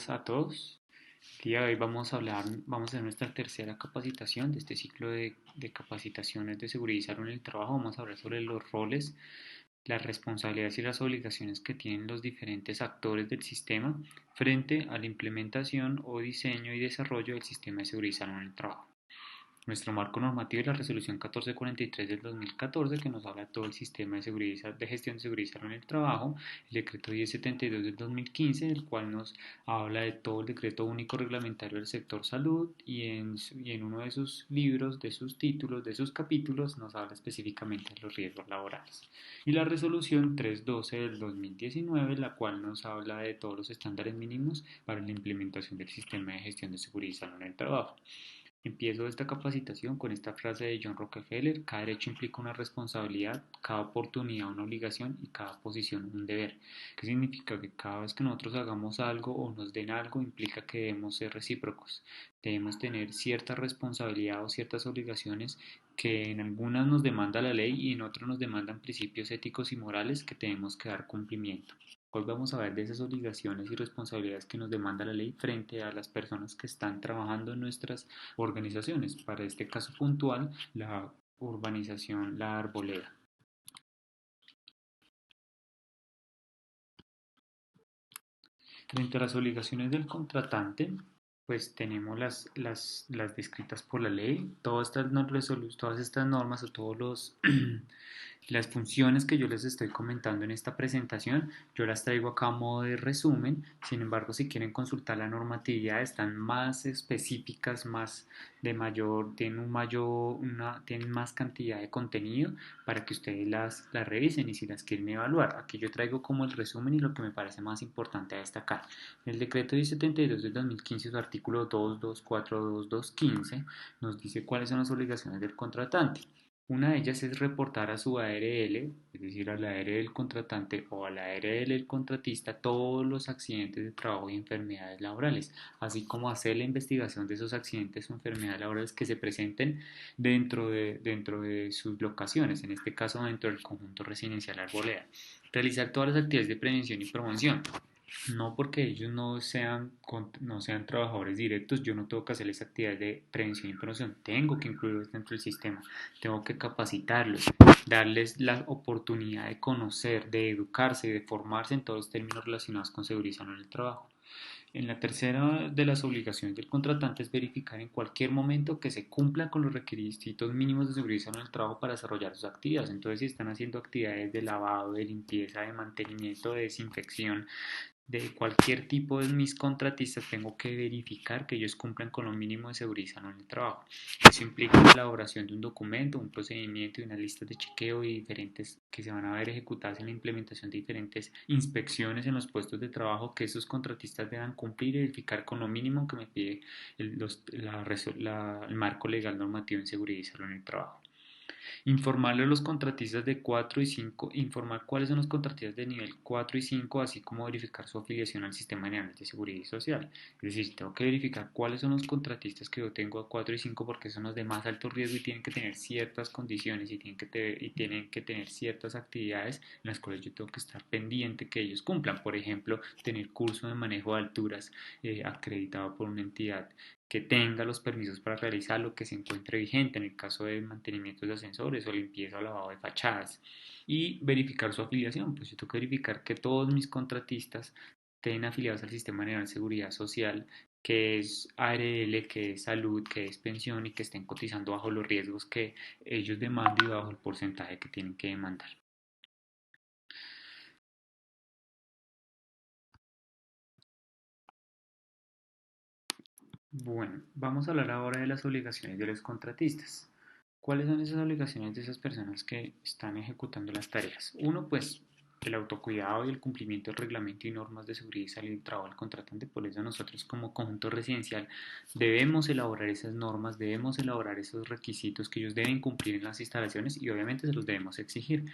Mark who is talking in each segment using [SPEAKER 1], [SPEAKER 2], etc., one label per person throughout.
[SPEAKER 1] A todos. El día de hoy vamos a hacer nuestra tercera capacitación de este ciclo de capacitaciones de seguridad y salud en el trabajo. Vamos a hablar sobre los roles, las responsabilidades y las obligaciones que tienen los diferentes actores del sistema frente a la implementación o diseño y desarrollo del sistema de seguridad y salud en el trabajo. Nuestro marco normativo es la Resolución 1443 del 2014, que nos habla de todo el sistema de gestión de seguridad y salud en el trabajo, el decreto 1072 del 2015, el cual nos habla de todo el decreto único reglamentario del sector salud y en uno de sus libros, de sus títulos, de sus capítulos, nos habla específicamente de los riesgos laborales. Y la Resolución 312 del 2019, la cual nos habla de todos los estándares mínimos para la implementación del sistema de gestión de seguridad y salud en el trabajo. Empiezo esta capacitación con esta frase de John Rockefeller: cada derecho implica una responsabilidad, cada oportunidad una obligación y cada posición un deber. ¿Qué significa? Que cada vez que nosotros hagamos algo o nos den algo implica que debemos ser recíprocos. Debemos tener cierta responsabilidad o ciertas obligaciones que en algunas nos demanda la ley y en otras nos demandan principios éticos y morales que tenemos que dar cumplimiento. Hoy vamos a ver de esas obligaciones y responsabilidades que nos demanda la ley frente a las personas que están trabajando en nuestras organizaciones. Para este caso puntual, la urbanización La Arboleda. Frente a las obligaciones del contratante, pues tenemos las descritas por la ley. Todas estas normas o todos los las funciones que yo les estoy comentando en esta presentación, yo las traigo acá a modo de resumen. Sin embargo, si quieren consultar la normatividad, están más específicas, tienen más cantidad de contenido para que ustedes las revisen y si las quieren evaluar. Aquí yo traigo como el resumen y lo que me parece más importante a destacar. El decreto 1072 del 2015, su artículo 2242-2215, nos dice cuáles son las obligaciones del contratante. Una de ellas es reportar a su ARL, es decir, a la ARL del contratante o a la ARL del contratista, todos los accidentes de trabajo y enfermedades laborales, así como hacer la investigación de esos accidentes o enfermedades laborales que se presenten dentro de sus locaciones, en este caso dentro del conjunto residencial Arboleda. Realizar todas las actividades de prevención y promoción. No porque ellos no sean trabajadores directos, yo no tengo que hacerles actividades de prevención y promoción, tengo que incluirlos dentro del sistema, tengo que capacitarlos, darles la oportunidad de conocer, de educarse, de formarse en todos los términos relacionados con seguridad y salud en el trabajo. En la tercera de las obligaciones del contratante es verificar en cualquier momento que se cumpla con los requisitos mínimos de seguridad y salud en el trabajo para desarrollar sus actividades. Entonces, si están haciendo actividades de lavado, de limpieza, de mantenimiento, de desinfección, de cualquier tipo de mis contratistas, tengo que verificar que ellos cumplan con lo mínimo de seguridad y salud en el trabajo. Eso implica la elaboración de un documento, un procedimiento y una lista de chequeo y diferentes que se van a ver ejecutadas en la implementación de diferentes inspecciones en los puestos de trabajo que esos contratistas deban cumplir y verificar con lo mínimo que me pide el marco legal normativo en seguridad y salud en el trabajo. Informarle a los contratistas de 4 y 5, informar cuáles son los contratistas de nivel 4 y 5, así como verificar su afiliación al Sistema General de Seguridad Social. Es decir, tengo que verificar cuáles son los contratistas que yo tengo a 4 y 5 porque son los de más alto riesgo y tienen que tener ciertas condiciones y tienen que tener ciertas actividades en las cuales yo tengo que estar pendiente que ellos cumplan. Por ejemplo, tener curso de manejo de alturas acreditado por una entidad que tenga los permisos para realizar lo que se encuentre vigente en el caso de mantenimiento de ascensores o limpieza o lavado de fachadas, y verificar su afiliación. Pues yo tengo que verificar que todos mis contratistas estén afiliados al Sistema General de Seguridad Social, que es ARL, que es salud, que es pensión y que estén cotizando bajo los riesgos que ellos demandan y bajo el porcentaje que tienen que demandar. Bueno, vamos a hablar ahora de las obligaciones de los contratistas. ¿Cuáles son esas obligaciones de esas personas que están ejecutando las tareas? Uno, pues el autocuidado y el cumplimiento del reglamento y normas de seguridad y salud del trabajo del contratante. Por eso nosotros como conjunto residencial debemos elaborar esas normas, debemos elaborar esos requisitos que ellos deben cumplir en las instalaciones y obviamente se los debemos exigir.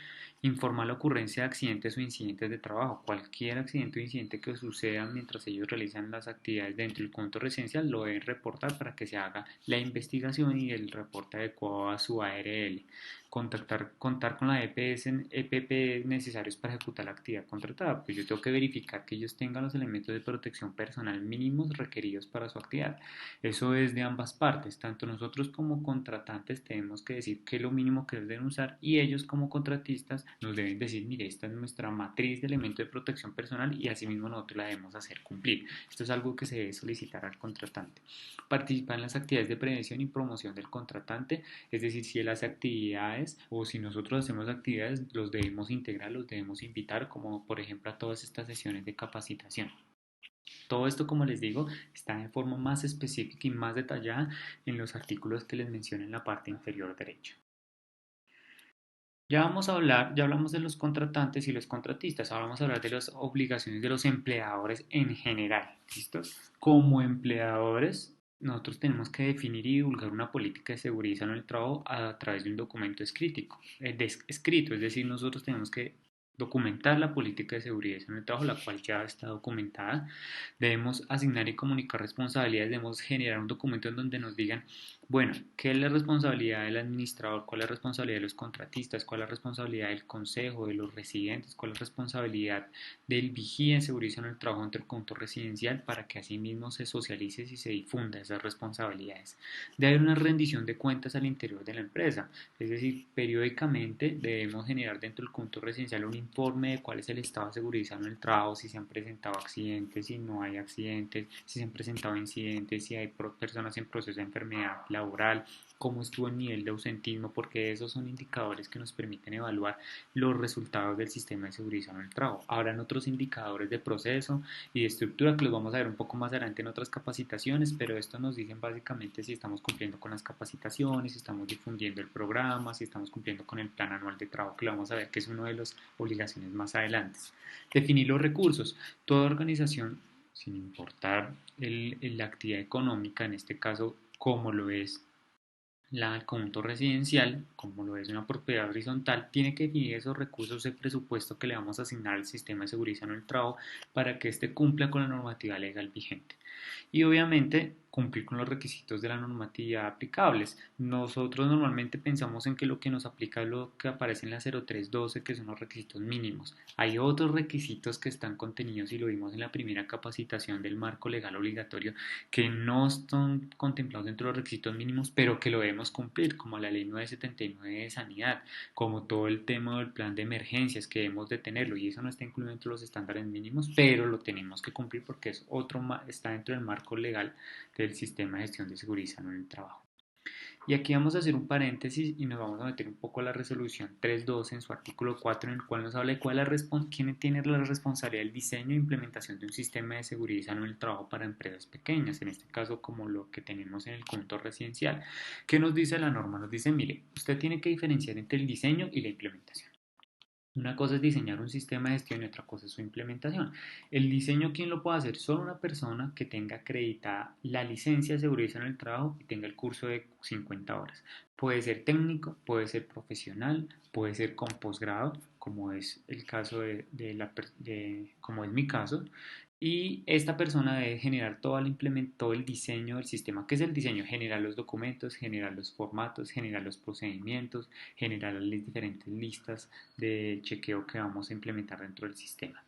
[SPEAKER 1] Informar la ocurrencia de accidentes o incidentes de trabajo. Cualquier accidente o incidente que suceda mientras ellos realizan las actividades dentro del conjunto residencial lo deben reportar para que se haga la investigación y el reporte adecuado a su ARL. Contar con la EPP necesarios para ejecutar la actividad contratada? Pues yo tengo que verificar que ellos tengan los elementos de protección personal mínimos requeridos para su actividad. Eso es de ambas partes, tanto nosotros como contratantes tenemos que decir qué es lo mínimo que deben usar y ellos como contratistas nos deben decir, mire, esta es nuestra matriz de elementos de protección personal y asimismo nosotros la debemos hacer cumplir. Esto es algo que se debe solicitar al contratante. Participar en las actividades de prevención y promoción del contratante, es decir, si él hace actividades o si nosotros hacemos actividades, los debemos integrar, los debemos invitar, como por ejemplo a todas estas sesiones de capacitación. Todo esto, como les digo, está de forma más específica y más detallada en los artículos que les mencioné en la parte inferior derecha. Ya hablamos de los contratantes y los contratistas, ahora vamos a hablar de las obligaciones de los empleadores en general, ¿listo? Como empleadores, nosotros tenemos que definir y divulgar una política de seguridad y salud en el trabajo a través de un documento escrito, es decir, nosotros tenemos que documentar la política de seguridad y salud en el trabajo, la cual ya está documentada. Debemos asignar y comunicar responsabilidades, debemos generar un documento en donde nos digan, bueno, ¿qué es la responsabilidad del administrador? ¿Cuál es la responsabilidad de los contratistas? ¿Cuál es la responsabilidad del consejo, de los residentes? ¿Cuál es la responsabilidad del vigía en seguridad en el trabajo entre el conjunto residencial para que así mismo se socialice y se difunda esas responsabilidades? Debe haber una rendición de cuentas al interior de la empresa, es decir, periódicamente debemos generar dentro del conjunto residencial un informe de cuál es el estado de seguridad en el trabajo, si se han presentado accidentes, si no hay accidentes, si se han presentado incidentes, si hay personas en proceso de enfermedad laboral, cómo estuvo el nivel de ausentismo, porque esos son indicadores que nos permiten evaluar los resultados del sistema de seguridad en el trabajo. Habrán otros indicadores de proceso y de estructura que los vamos a ver un poco más adelante en otras capacitaciones, pero esto nos dicen básicamente si estamos cumpliendo con las capacitaciones, si estamos difundiendo el programa, si estamos cumpliendo con el plan anual de trabajo, que lo vamos a ver que es una de las obligaciones más adelante. Definir los recursos. Toda organización, sin importar la actividad económica, en este caso como lo es el conjunto residencial, como lo es una propiedad horizontal, tiene que definir esos recursos de presupuesto que le vamos a asignar al sistema de seguridad en el trabajo para que éste cumpla con la normativa legal vigente. Y obviamente cumplir con los requisitos de la normatividad aplicables. Nosotros normalmente pensamos en que lo que nos aplica es lo que aparece en la 0312, que son los requisitos mínimos. Hay otros requisitos que están contenidos y lo vimos en la primera capacitación del marco legal obligatorio que no están contemplados dentro de los requisitos mínimos, pero que lo debemos cumplir, como la ley 979 de sanidad, como todo el tema del plan de emergencias que debemos de tenerlo y eso no está incluido dentro de los estándares mínimos, pero lo tenemos que cumplir porque es está dentro del marco legal del sistema de gestión de seguridad en el trabajo. Y aquí vamos a hacer un paréntesis y nos vamos a meter un poco a la resolución 312 en su artículo 4 en el cual nos habla de quién tiene la responsabilidad del diseño e implementación de un sistema de seguridad en el trabajo para empresas pequeñas, en este caso como lo que tenemos en el conjunto residencial. ¿Qué nos dice la norma? Nos dice, mire, usted tiene que diferenciar entre el diseño y la implementación. Una cosa es diseñar un sistema de gestión y otra cosa es su implementación. El diseño, ¿quién lo puede hacer? Solo una persona que tenga acreditada la licencia de seguridad en el trabajo y tenga el curso de 50 horas. Puede ser técnico, puede ser profesional, puede ser con posgrado, como es el caso como es mi caso. Y esta persona debe generar todo el diseño del sistema. ¿Qué es el diseño? Generar los documentos, generar los formatos, generar los procedimientos, generar las diferentes listas de chequeo que vamos a implementar dentro del sistema.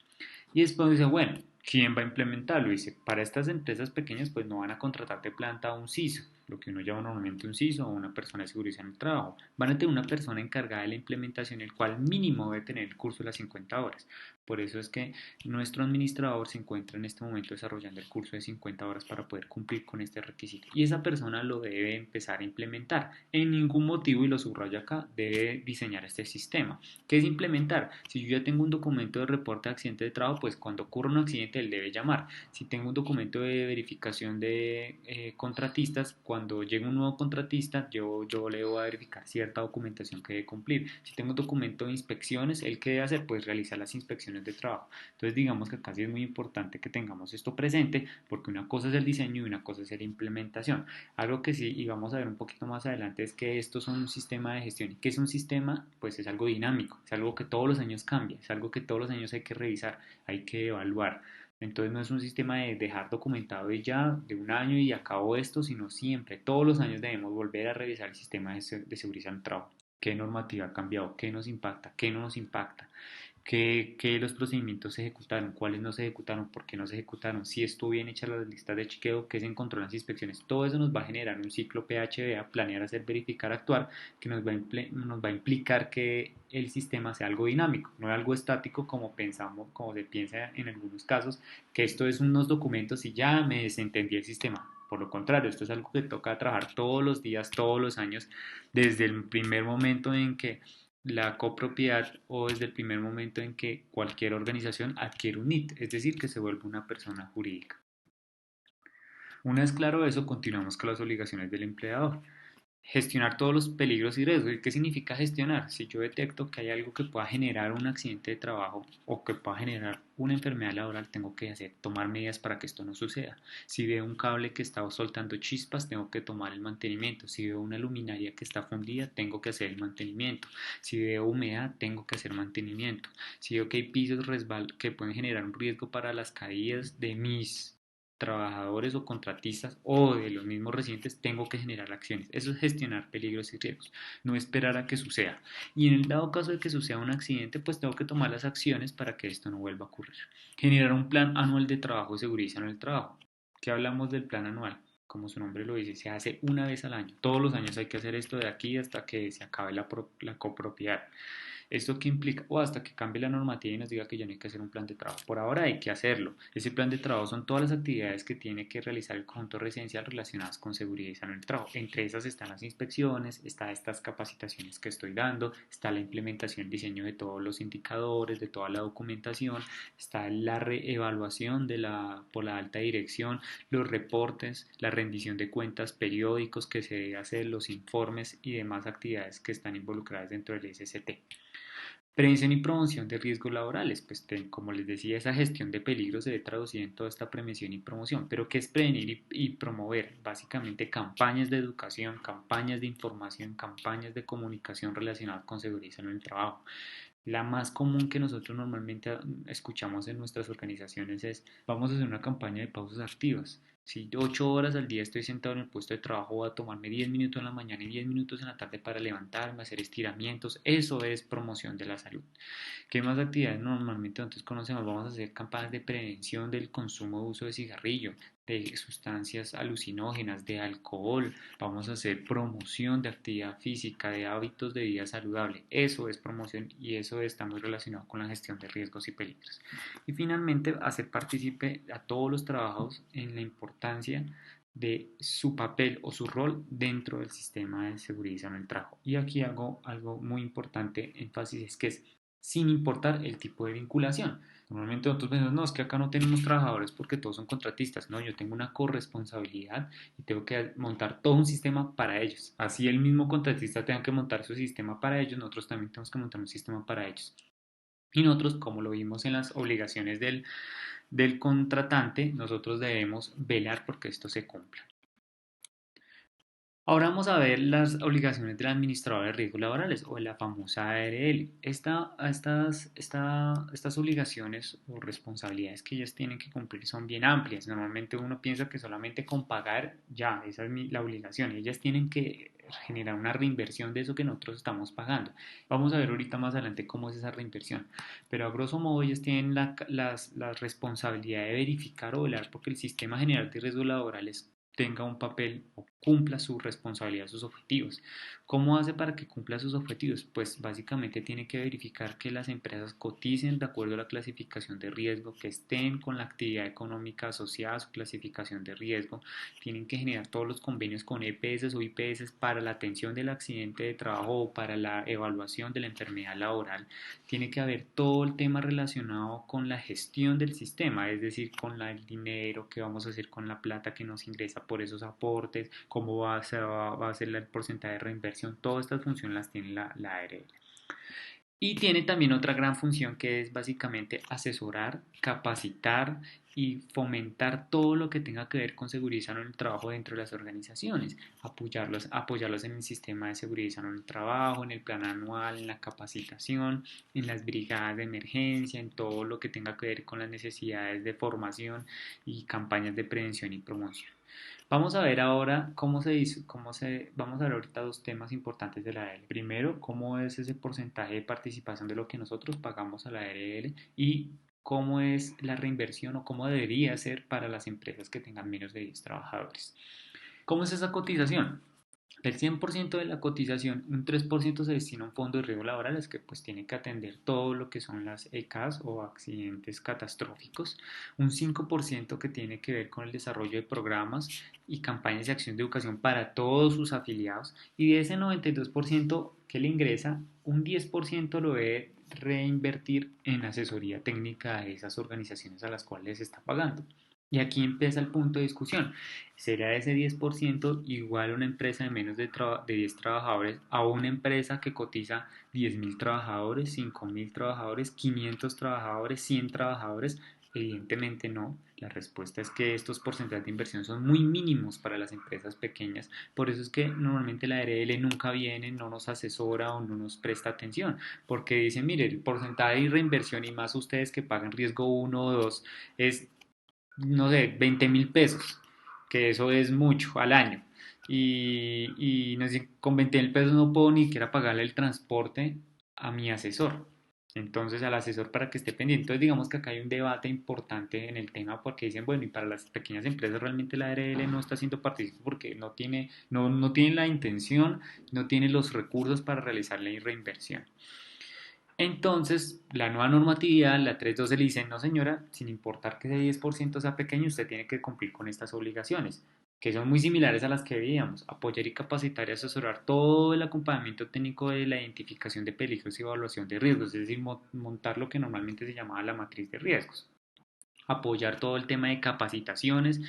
[SPEAKER 1] Y después dice, bueno, ¿quién va a implementarlo? Dice, para estas empresas pequeñas pues no van a contratar de planta a un CISO, lo que uno llama normalmente un CISO o una persona de seguridad en el trabajo. Van a tener una persona encargada de la implementación, el cual mínimo debe tener el curso de las 50 horas. Por eso es que nuestro administrador se encuentra en este momento desarrollando el curso de 50 horas para poder cumplir con este requisito. Y esa persona lo debe empezar a implementar. En ningún motivo, y lo subrayo acá, debe diseñar este sistema. ¿Qué es implementar? Si yo ya tengo un documento de reporte de accidente de trabajo, pues cuando ocurre un accidente él debe llamar. Si tengo un documento de verificación de contratistas, cuando llega un nuevo contratista, yo le voy a verificar cierta documentación que debe cumplir. Si tengo un documento de inspecciones, ¿él qué debe hacer? Pues realizar las inspecciones de trabajo. Entonces digamos que casi es muy importante que tengamos esto presente porque una cosa es el diseño y una cosa es la implementación. Algo que sí, y vamos a ver un poquito más adelante, es que estos son un sistema de gestión. ¿Y qué es un sistema? Pues es algo dinámico, es algo que todos los años cambia, es algo que todos los años hay que revisar, hay que evaluar. Entonces no es un sistema de dejar documentado y ya de un año y acabó esto, sino siempre, todos los años debemos volver a revisar el sistema de seguridad en el trabajo. ¿Qué normativa ha cambiado? ¿Qué nos impacta? ¿Qué no nos impacta? qué los procedimientos se ejecutaron, cuáles no se ejecutaron, por qué no se ejecutaron, si estuvo bien hecha las listas de chequeo, qué se encontró en las inspecciones. Todo eso nos va a generar un ciclo PHBA, planear, hacer, verificar, actuar, que nos va a implicar que el sistema sea algo dinámico, no algo estático como pensamos, como se piensa en algunos casos, que esto es unos documentos y ya me desentendí el sistema. Por lo contrario, esto es algo que toca trabajar todos los días, todos los años, desde el primer momento en que la copropiedad o desde el primer momento en que cualquier organización adquiere un NIT, es decir, que se vuelve una persona jurídica. Una vez claro eso, continuamos con las obligaciones del empleador. Gestionar todos los peligros y riesgos. ¿Qué significa gestionar? Si yo detecto que hay algo que pueda generar un accidente de trabajo o que pueda generar una enfermedad laboral, tengo que tomar medidas para que esto no suceda. Si veo un cable que está soltando chispas, tengo que tomar el mantenimiento. Si veo una luminaria que está fundida, tengo que hacer el mantenimiento. Si veo humedad, tengo que hacer mantenimiento. Si veo que hay pisos que pueden generar un riesgo para las caídas de mis trabajadores o contratistas o de los mismos residentes, tengo que generar acciones. Eso es gestionar peligros y riesgos, no esperar a que suceda. Y en el dado caso de que suceda un accidente, pues tengo que tomar las acciones para que esto no vuelva a ocurrir. Generar un plan anual de trabajo de seguridad en el trabajo. ¿Qué hablamos del plan anual? Como su nombre lo dice, se hace una vez al año. Todos los años hay que hacer esto de aquí hasta que se acabe la copropiedad. ¿Esto qué implica? O hasta que cambie la normativa y nos diga que ya no hay que hacer un plan de trabajo. Por ahora hay que hacerlo. Ese plan de trabajo son todas las actividades que tiene que realizar el conjunto residencial relacionadas con seguridad y salud en el trabajo. Entre esas están las inspecciones, está estas capacitaciones que estoy dando, está la implementación, el diseño de todos los indicadores, de toda la documentación, está la reevaluación por la alta dirección, los reportes, la rendición de cuentas periódicos que se debe hacer, los informes y demás actividades que están involucradas dentro del SST. Prevención y promoción de riesgos laborales. Pues como les decía, esa gestión de peligros se ve traducida en toda esta prevención y promoción. Pero ¿qué es prevenir y promover? Básicamente campañas de educación, campañas de información, campañas de comunicación relacionadas con seguridad y salud en el trabajo. La más común que nosotros normalmente escuchamos en nuestras organizaciones es: vamos a hacer una campaña de pausas activas. Si 8 horas al día estoy sentado en el puesto de trabajo, voy a tomarme 10 minutos en la mañana y 10 minutos en la tarde para levantarme, hacer estiramientos. Eso es promoción de la salud. ¿Qué más actividades normalmente nosotros conocemos? Vamos a hacer campañas de prevención del consumo de uso de cigarrillo, de sustancias alucinógenas, de alcohol. Vamos a hacer promoción de actividad física, de hábitos de vida saludable. Eso es promoción y eso está muy relacionado con la gestión de riesgos y peligros. Y finalmente, hacer partícipe a todos los trabajadores en la importancia de su papel o su rol dentro del sistema de seguridad en el trabajo. Y aquí hago algo muy importante, énfasis, es que es sin importar el tipo de vinculación. Normalmente nosotros pensamos, no, es que acá no tenemos trabajadores porque todos son contratistas. No, yo tengo una corresponsabilidad y tengo que montar todo un sistema para ellos. Así el mismo contratista tenga que montar su sistema para ellos, nosotros también tenemos que montar un sistema para ellos. Y nosotros, como lo vimos en las obligaciones del contratante, nosotros debemos velar porque esto se cumpla. Ahora vamos a ver las obligaciones del administrador de riesgos laborales o de la famosa ARL. Estas obligaciones o responsabilidades que ellos tienen que cumplir son bien amplias. Normalmente uno piensa que solamente con pagar ya, esa es la obligación. Ellas tienen que generar una reinversión de eso que nosotros estamos pagando. Vamos a ver ahorita más adelante cómo es esa reinversión. Pero a grosso modo ellos tienen la responsabilidad de verificar o velar porque el sistema general de riesgos laborales tenga un papel o cumpla su responsabilidad, sus objetivos. ¿Cómo hace para que cumpla sus objetivos? Pues básicamente tiene que verificar que las empresas coticen de acuerdo a la clasificación de riesgo, que estén con la actividad económica asociada a su clasificación de riesgo, tienen que generar todos los convenios con EPS o IPS para la atención del accidente de trabajo o para la evaluación de la enfermedad laboral. Tiene que haber todo el tema relacionado con la gestión del sistema, es decir, con el dinero, qué vamos a hacer con la plata que nos ingresa por esos aportes, cómo va a ser el porcentaje de reinversión. Todas estas funciones las tiene la ARL. Y tiene también otra gran función que es básicamente asesorar, capacitar y fomentar todo lo que tenga que ver con seguridad y salud en el trabajo dentro de las organizaciones, apoyarlos en el sistema de seguridad y salud en el trabajo, en el plan anual, en la capacitación, en las brigadas de emergencia, en todo lo que tenga que ver con las necesidades de formación y campañas de prevención y promoción. Vamos a ver ahora cómo se hizo, vamos a ver ahorita dos temas importantes de la ARL. Primero, cómo es ese porcentaje de participación de lo que nosotros pagamos a la ARL y cómo es la reinversión o cómo debería ser para las empresas que tengan menos de 10 trabajadores. ¿Cómo es esa cotización? Del 100% de la cotización, un 3% se destina a un fondo de riesgos laborales que pues tiene que atender todo lo que son las ECAs o accidentes catastróficos, un 5% que tiene que ver con el desarrollo de programas y campañas de acción de educación para todos sus afiliados y de ese 92% que le ingresa, un 10% lo debe reinvertir en asesoría técnica de esas organizaciones a las cuales se está pagando. Y aquí empieza el punto de discusión. ¿Será ese 10% igual a una empresa de menos de 10 trabajadores a una empresa que cotiza 10.000 trabajadores, 5.000 trabajadores, 500 trabajadores, 100 trabajadores? Evidentemente no. La respuesta es que estos porcentajes de inversión son muy mínimos para las empresas pequeñas. Por eso es que normalmente la ARL nunca viene, no nos asesora o no nos presta atención. Porque dicen, mire, el porcentaje de reinversión y más ustedes que pagan riesgo uno o 2 es no sé, 20.000 pesos, que eso es mucho al año. Y no sé, con 20.000 pesos no puedo ni siquiera pagarle el transporte a mi asesor. Entonces, al asesor para que esté pendiente. Entonces, digamos que acá hay un debate importante en el tema porque dicen, bueno, y para las pequeñas empresas realmente la ARL no está siendo partícipe porque no tiene la intención, no tiene los recursos para realizar la reinversión. Entonces, la nueva normatividad, la 312, le dice, no señora, sin importar que ese 10% sea pequeño, usted tiene que cumplir con estas obligaciones, que son muy similares a las que veíamos, apoyar y capacitar y asesorar todo el acompañamiento técnico de la identificación de peligros y evaluación de riesgos, es decir, montar lo que normalmente se llamaba la matriz de riesgos, apoyar todo el tema de capacitaciones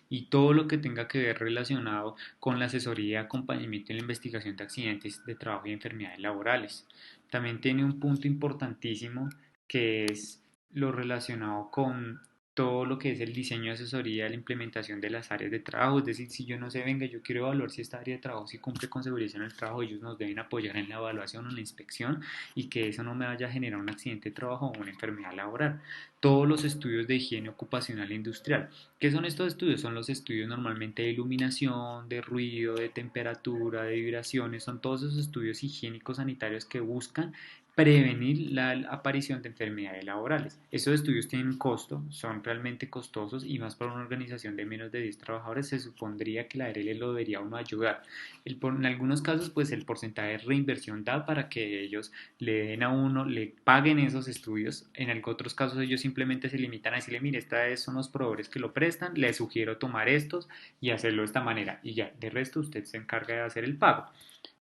[SPEAKER 1] y todo lo que tenga que ver relacionado con la asesoría, acompañamiento en la investigación de accidentes de trabajo y enfermedades laborales. También tiene un punto importantísimo que es lo relacionado con todo lo que es el diseño de asesoría, la implementación de las áreas de trabajo, es decir, si yo no sé, venga, yo quiero evaluar si esta área de trabajo si cumple con seguridad en el trabajo, ellos nos deben apoyar en la evaluación o en la inspección y que eso no me vaya a generar un accidente de trabajo o una enfermedad laboral. Todos los estudios de higiene ocupacional e industrial. ¿Qué son estos estudios? Son los estudios normalmente de iluminación, de ruido, de temperatura, de vibraciones, son todos esos estudios higiénicos sanitarios que buscan prevenir la aparición de enfermedades laborales. Estos estudios tienen un costo, son realmente costosos y más para una organización de menos de 10 trabajadores se supondría que la ARL lo debería uno ayudar. En algunos casos pues el porcentaje de reinversión da para que ellos le den a uno, le paguen esos estudios. En otros casos ellos simplemente se limitan a decirle, mire, estos son los proveedores que lo prestan, le sugiero tomar estos y hacerlo de esta manera. Y ya, de resto usted se encarga de hacer el pago.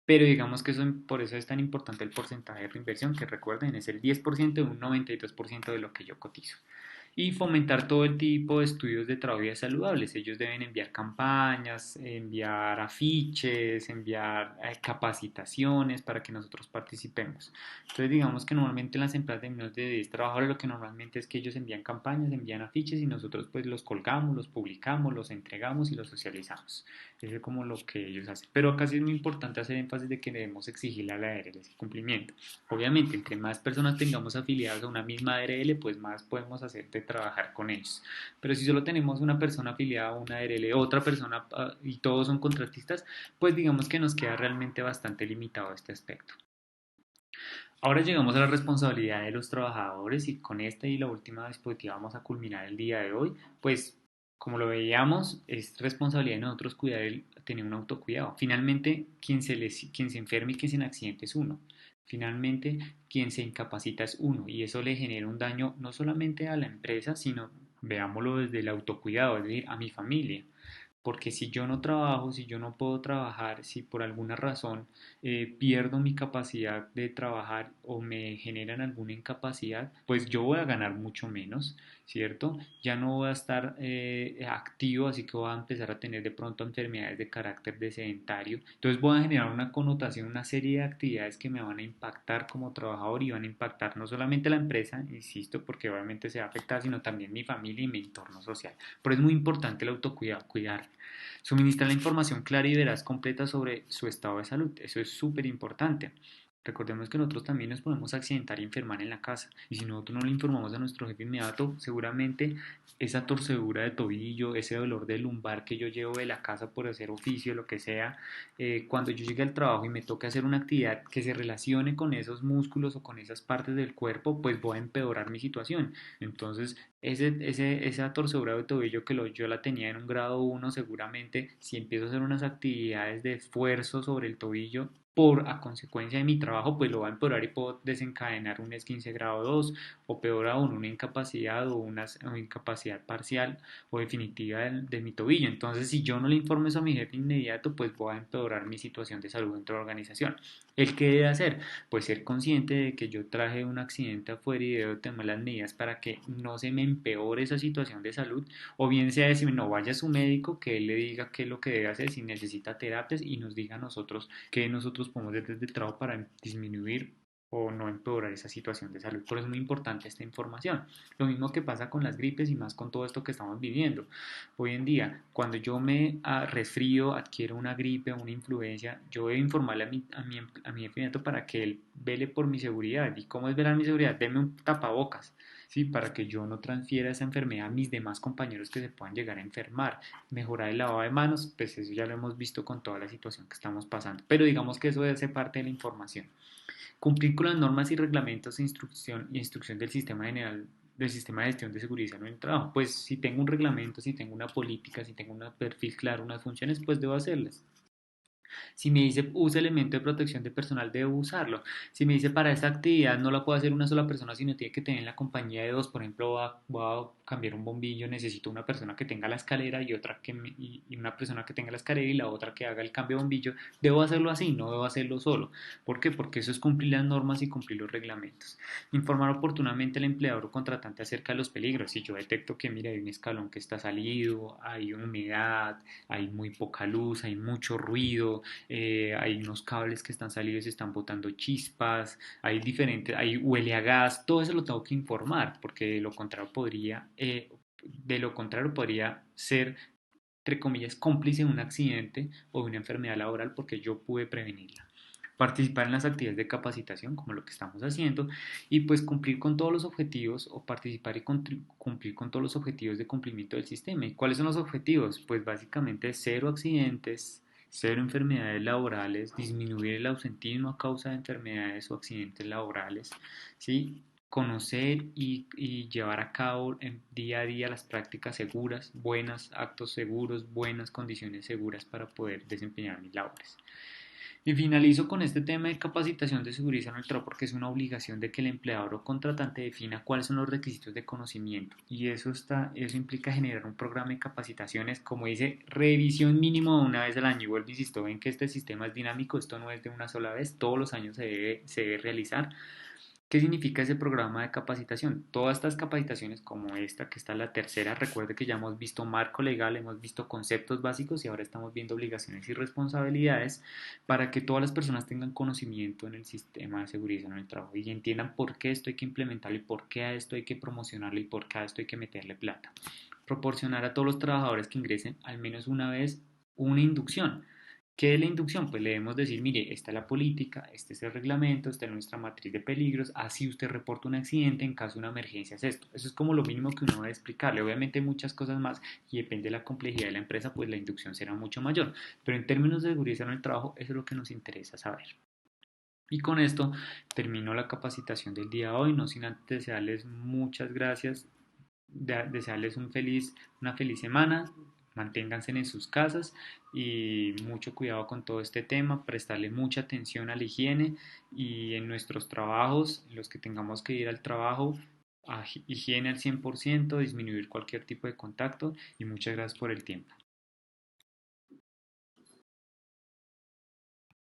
[SPEAKER 1] Pero digamos que por eso es tan importante el porcentaje de reinversión, que recuerden es el 10% de un 92% de lo que yo cotizo y fomentar todo el tipo de estudios de trabajo y saludables. Ellos deben enviar campañas, enviar afiches, enviar capacitaciones para que nosotros participemos. Entonces digamos que normalmente en las empresas de menos de 10 trabajadores lo que normalmente es que ellos envían campañas, envían afiches y nosotros pues los colgamos, los publicamos, los entregamos y los socializamos. Eso es como lo que ellos hacen. Pero acá sí es muy importante hacer énfasis de que debemos exigirle a la ARL ese cumplimiento. Obviamente, entre más personas tengamos afiliadas a una misma ARL, pues más podemos hacer de trabajar con ellos. Pero si solo tenemos una persona afiliada a una ARL, otra persona y todos son contratistas, pues digamos que nos queda realmente bastante limitado este aspecto. Ahora llegamos a la responsabilidad de los trabajadores y con esta y la última dispositiva vamos a culminar el día de hoy. Pues como lo veíamos, es responsabilidad de nosotros tener un autocuidado. Finalmente, quien se enferma y quien se accidente es uno. Finalmente, quien se incapacita es uno y eso le genera un daño no solamente a la empresa, sino, veámoslo desde el autocuidado, es decir, a mi familia. Porque si yo no trabajo, si yo no puedo trabajar, si por alguna razón pierdo mi capacidad de trabajar o me generan alguna incapacidad, pues yo voy a ganar mucho menos. ¿cierto? Ya no voy a estar activo, así que voy a empezar a tener de pronto enfermedades de carácter de sedentario. Entonces voy a generar una connotación, una serie de actividades que me van a impactar como trabajador y van a impactar no solamente la empresa, insisto, porque obviamente se va a afectar, sino también mi familia y mi entorno social. Pero es muy importante el autocuidado, cuidar. Suministrar la información clara y veraz completa sobre su estado de salud. Eso es súper importante. Recordemos que nosotros también nos podemos accidentar y enfermar en la casa. Y si nosotros no le informamos a nuestro jefe inmediato, seguramente esa torcedura de tobillo, ese dolor de lumbar que yo llevo de la casa por hacer oficio, lo que sea, cuando yo llegue al trabajo y me toque hacer una actividad que se relacione con esos músculos o con esas partes del cuerpo, pues voy a empeorar mi situación. Entonces, esa torcedura de tobillo que yo la tenía en un grado uno, seguramente si empiezo a hacer unas actividades de esfuerzo sobre el tobillo, a consecuencia de mi trabajo, pues lo va a empeorar y puedo desencadenar un esguince grado 2 o peor aún, una incapacidad o una incapacidad parcial o definitiva de mi tobillo. Entonces, si yo no le informo eso a mi jefe inmediato, pues voy a empeorar mi situación de salud dentro de la organización. ¿El qué debe hacer? Pues ser consciente de que yo traje un accidente afuera y debo tomar las medidas para que no se me empeore esa situación de salud, o bien sea decir, no, vaya a su médico, que él le diga qué es lo que debe hacer, si necesita terapias y nos diga a nosotros qué nosotros podemos hacer desde el trabajo para disminuir o no empeorar esa situación de salud. Por eso es muy importante esta información. Lo mismo que pasa con las gripes y más con todo esto que estamos viviendo. Hoy en día, cuando yo me resfrío, adquiero una gripe o una influencia, yo debo informarle a mi enfermero para que él vele por mi seguridad. ¿Y cómo es velar mi seguridad? Deme un tapabocas. ¿Sí? Para que yo no transfiera esa enfermedad a mis demás compañeros que se puedan llegar a enfermar. Mejorar el lavado de manos, pues eso ya lo hemos visto con toda la situación que estamos pasando. Pero digamos que eso hace parte de la información. Cumplir con las normas y reglamentos instrucción del sistema general del sistema de gestión de seguridad en el trabajo. Pues si tengo un reglamento, si tengo una política, si tengo un perfil claro, unas funciones, pues debo hacerlas. Si me dice usa elemento de protección de personal, debo usarlo. Si me dice para esta actividad no la puede hacer una sola persona, sino tiene que tener la compañía de dos, por ejemplo, voy a cambiar un bombillo, necesito una persona que tenga la escalera y otra y una persona que tenga la escalera y la otra que haga el cambio de bombillo. Debo hacerlo así, no debo hacerlo solo. ¿Por qué? Porque eso es cumplir las normas y cumplir los reglamentos. Informar oportunamente al empleador o contratante acerca de los peligros. Si yo detecto que, mira, hay un escalón que está salido, hay humedad, hay muy poca luz, hay mucho ruido, hay unos cables que están salidos y están botando chispas, hay huele a gas, todo eso lo tengo que informar, porque de lo contrario podría ser, entre comillas, cómplice de un accidente o de una enfermedad laboral porque yo pude prevenirla. Participar en las actividades de capacitación, como lo que estamos haciendo, y pues cumplir con todos los objetivos o participar y cumplir con todos los objetivos de cumplimiento del sistema. ¿Y cuáles son los objetivos? Pues básicamente cero accidentes, cero enfermedades laborales, disminuir el ausentismo a causa de enfermedades o accidentes laborales, ¿sí? Conocer y llevar a cabo en día a día las prácticas seguras, buenas, actos seguros, buenas condiciones seguras para poder desempeñar mis labores. Y finalizo con este tema de capacitación de seguridad en el trabajo porque es una obligación de que el empleador o contratante defina cuáles son los requisitos de conocimiento y eso implica generar un programa de capacitaciones, como dice, revisión mínimo de una vez al año. Y vuelvo, insisto, ven que este sistema es dinámico, esto no es de una sola vez, todos los años se debe realizar. ¿Qué significa ese programa de capacitación? Todas estas capacitaciones como esta, que está la tercera, recuerde que ya hemos visto marco legal, hemos visto conceptos básicos y ahora estamos viendo obligaciones y responsabilidades para que todas las personas tengan conocimiento en el sistema de seguridad en el trabajo y entiendan por qué esto hay que implementarlo y por qué a esto hay que promocionarlo y por qué a esto hay que meterle plata. Proporcionar a todos los trabajadores que ingresen al menos una vez una inducción. ¿Qué es la inducción? Pues le debemos decir, mire, esta es la política, este es el reglamento, esta es nuestra matriz de peligros, así usted reporta un accidente, en caso de una emergencia es esto. Eso es como lo mínimo que uno debe explicarle. Obviamente hay muchas cosas más y depende de la complejidad de la empresa, pues la inducción será mucho mayor. Pero en términos de seguridad en el trabajo, eso es lo que nos interesa saber. Y con esto termino la capacitación del día de hoy, no sin antes desearles muchas gracias, desearles una feliz semana, manténganse en sus casas y mucho cuidado con todo este tema, prestarle mucha atención a la higiene y en nuestros trabajos, los que tengamos que ir al trabajo, a higiene al 100%, disminuir cualquier tipo de contacto y muchas gracias por el tiempo.